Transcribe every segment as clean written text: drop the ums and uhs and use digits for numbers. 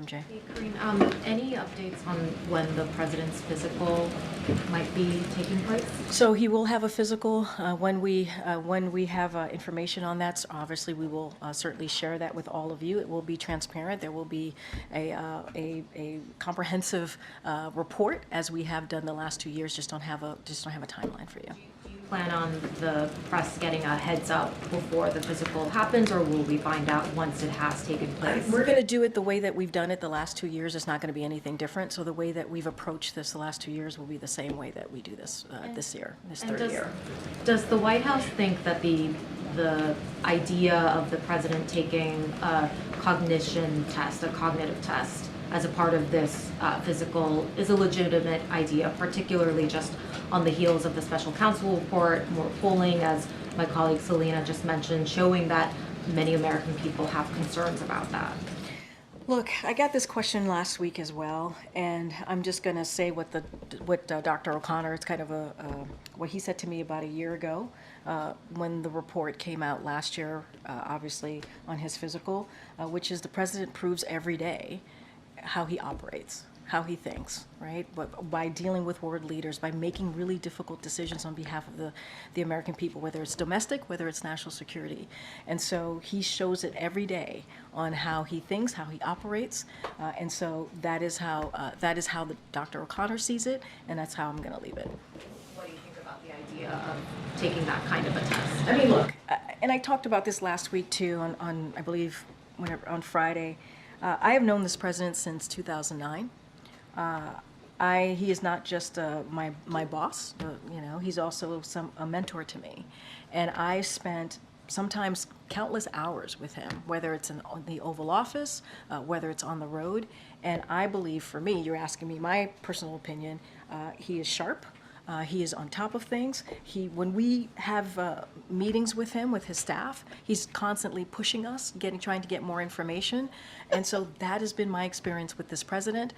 MJ. Hey, Karine, any updates on when the president's physical might be taking place? So he will have a physical when we have information on that. So obviously, we will certainly share that with all of you. It will be transparent. There will be a comprehensive report as we have done the last 2 years. Just don't have a timeline for you. Plan on the press getting a heads up before the physical happens, or will we find out once it has taken place? We're going to do it the way that we've done it the last 2 years. It's not going to be anything different. So the way that we've approached this the last 2 years will be the same way that we do this this third year. Does the White House think that the idea of the president taking a cognition test, a cognitive test, as a part of this physical is a legitimate idea, particularly just on the heels of the special counsel report, more polling, as my colleague Selena just mentioned, showing that many American people have concerns about that? Look, I got this question last week as well, and I'm just going to say what Dr. O'Connor, it's kind of what he said to me about a year ago when the report came out last year, obviously on his physical, which is the president proves every day how he operates, how he thinks, right? But by dealing with world leaders, by making really difficult decisions on behalf of the American people, whether it's domestic, whether it's national security. And so he shows it every day on how he thinks, how he operates. And so that is how the Dr. O'Connor sees it, and that's how I'm going to leave it. What do you think about the idea of taking that kind of a test? I mean, look, and I talked about this last week too on I believe, on Friday. I have known this president since 2009. He is not just my boss, he's also a mentor to me. And I spent sometimes countless hours with him, whether it's in the Oval Office, whether it's on the road. And I believe, for me, you're asking me my personal opinion, he is sharp. He is on top of things. When we have meetings with him, with his staff, he's constantly pushing us, trying to get more information. And so that has been my experience with this president.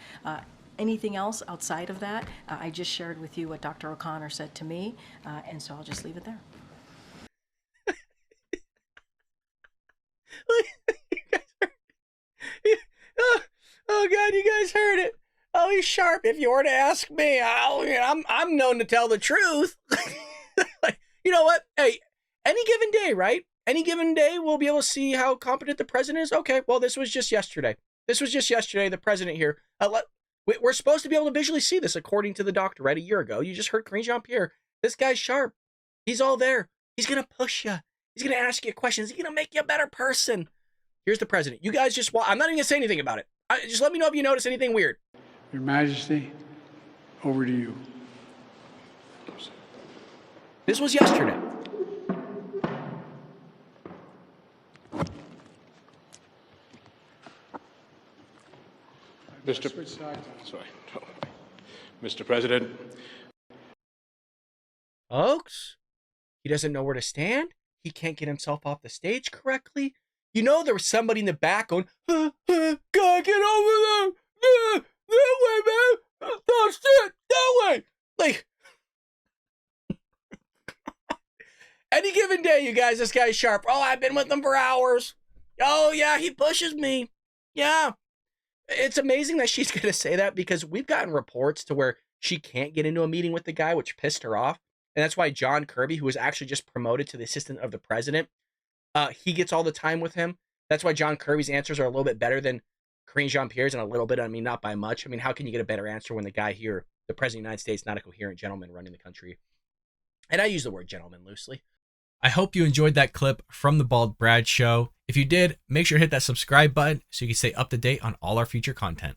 Anything else outside of that, I just shared with you what Dr. O'Connor said to me, and so I'll just leave it there. Oh God, you guys heard it. Oh, he's sharp. If you were to ask me, I'm known to tell the truth. You know what? Hey, any given day, right? Any given day, we'll be able to see how competent the president is. Okay, well, this was just yesterday. The president here. We're supposed to be able to visually see this, according to the doctor, right? A year ago. You just heard Karine Jean-Pierre. This guy's sharp. He's all there. He's going to push you. He's going to ask you questions. He's going to make you a better person. Here's the president. You guys just I'm not even going to say anything about it. Just let me know if you notice anything weird. Your Majesty, over to you. This was yesterday. Mr. President. Folks, he doesn't know where to stand. He can't get himself off the stage correctly. You know there was somebody in the back going, God, get over there. That way, man. That's it. That way. Like, any given day, you guys, this guy's sharp. Oh, I've been with him for hours. Oh, yeah, he pushes me. Yeah. It's amazing that she's going to say that, because we've gotten reports to where she can't get into a meeting with the guy, which pissed her off. And that's why John Kirby, who was actually just promoted to the assistant of the president, he gets all the time with him. That's why John Kirby's answers are a little bit better than Karine Jean-Pierre's, and a little bit, I mean, not by much. I mean, how can you get a better answer when the guy here, the president of the United States, not a coherent gentleman running the country? And I use the word gentleman loosely. I hope you enjoyed that clip from the Bald Brad Show. If you did, make sure to hit that subscribe button so you can stay up to date on all our future content.